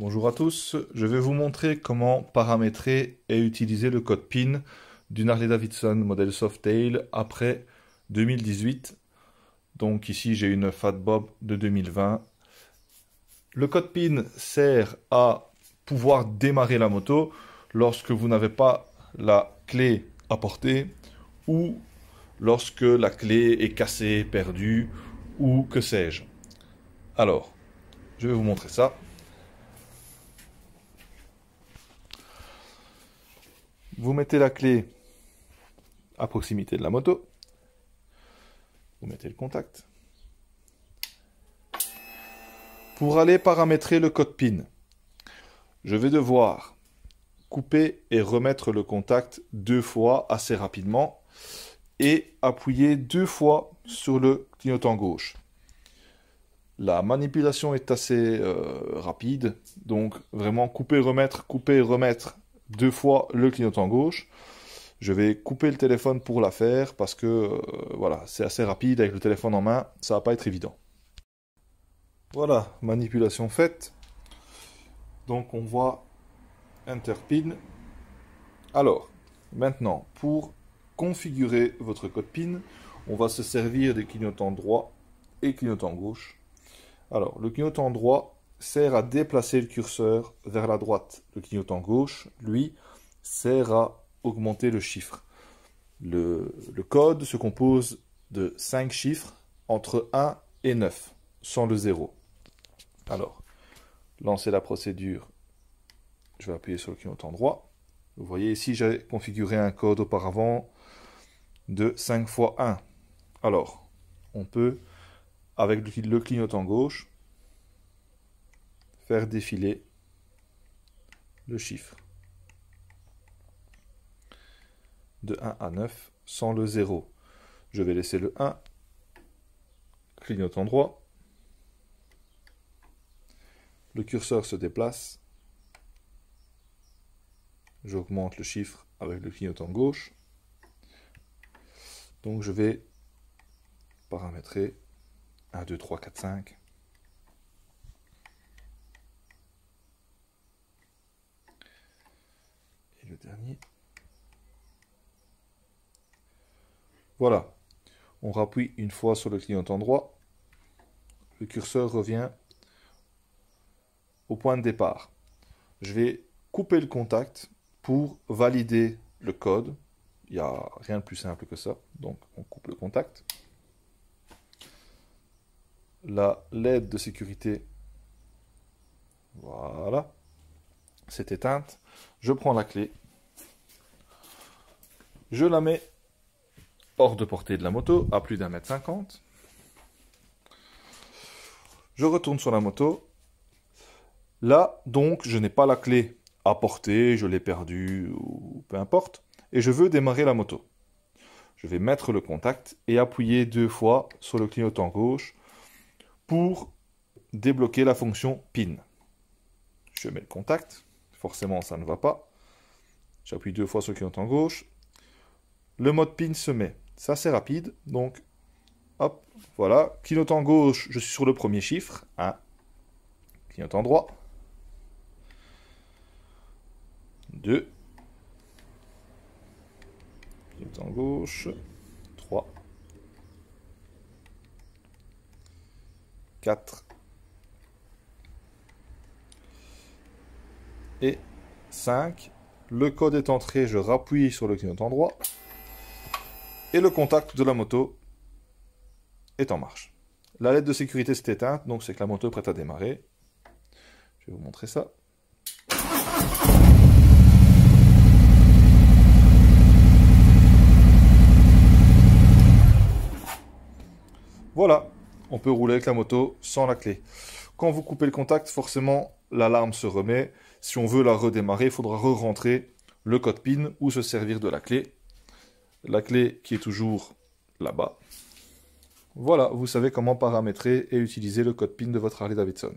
Bonjour à tous, je vais vous montrer comment paramétrer et utiliser le code PIN d'une Harley-Davidson modèle Softail après 2018. Donc ici j'ai une Fat Bob de 2020. Le code PIN sert à pouvoir démarrer la moto lorsque vous n'avez pas la clé à porter ou lorsque la clé est cassée, perdue ou que sais-je. Alors, je vais vous montrer ça. Vous mettez la clé à proximité de la moto. Vous mettez le contact. Pour aller paramétrer le code PIN, je vais devoir couper et remettre le contact 2 fois assez rapidement et appuyer 2 fois sur le clignotant gauche. La manipulation est assez rapide, donc vraiment couper, remettre 2 fois le clignotant gauche. Je vais couper le téléphone pour la faire parce que voilà, c'est assez rapide avec le téléphone en main, ça va pas être évident. Voilà, manipulation faite. Donc on voit Enter PIN. Alors, maintenant, pour configurer votre code PIN, on va se servir des clignotants droit et clignotant gauche. Alors, le clignotant droit sert à déplacer le curseur vers la droite. Le clignotant gauche, lui, sert à augmenter le chiffre. Le code se compose de 5 chiffres entre 1 et 9, sans le 0. Alors, lancer la procédure, je vais appuyer sur le clignotant droit. Vous voyez ici, j'ai configuré un code auparavant de 5 fois 1. Alors, on peut, avec le clignotant gauche, faire défiler le chiffre de 1 à 9 sans le 0. Je vais laisser le 1, clignotant droit, le curseur se déplace, j'augmente le chiffre avec le clignotant gauche, donc je vais paramétrer 1, 2, 3, 4, 5. Et le dernier. Voilà, on rappuie une fois sur le clignotant droit, le curseur revient au point de départ. Je vais couper le contact pour valider le code. Il n'y a rien de plus simple que ça, donc on coupe le contact. La LED de sécurité, voilà, c'est éteinte. Je prends la clé, je la mets hors de portée de la moto, à plus d'1,50 m. Je retourne sur la moto. Là, donc, je n'ai pas la clé à portée, je l'ai perdue, ou peu importe, et je veux démarrer la moto. Je vais mettre le contact et appuyer 2 fois sur le clignotant gauche pour débloquer la fonction PIN. Je mets le contact, forcément ça ne va pas. J'appuie 2 fois sur le clignotant gauche. Le mode PIN se met. C'est assez rapide, donc hop, voilà. Clignotant gauche, je suis sur le premier chiffre, 1. Clignotant droit, 2. Clignotant gauche, 3. 4. Et 5. Le code est entré, je rappuie sur le clignotant droit. Et le contact de la moto est en marche. La LED de sécurité s'est éteinte, donc c'est que la moto est prête à démarrer. Je vais vous montrer ça. Voilà, on peut rouler avec la moto sans la clé. Quand vous coupez le contact, forcément, l'alarme se remet. Si on veut la redémarrer, il faudra re-rentrer le code PIN ou se servir de la clé. La clé qui est toujours là-bas. Voilà, vous savez comment paramétrer et utiliser le code PIN de votre Harley-Davidson.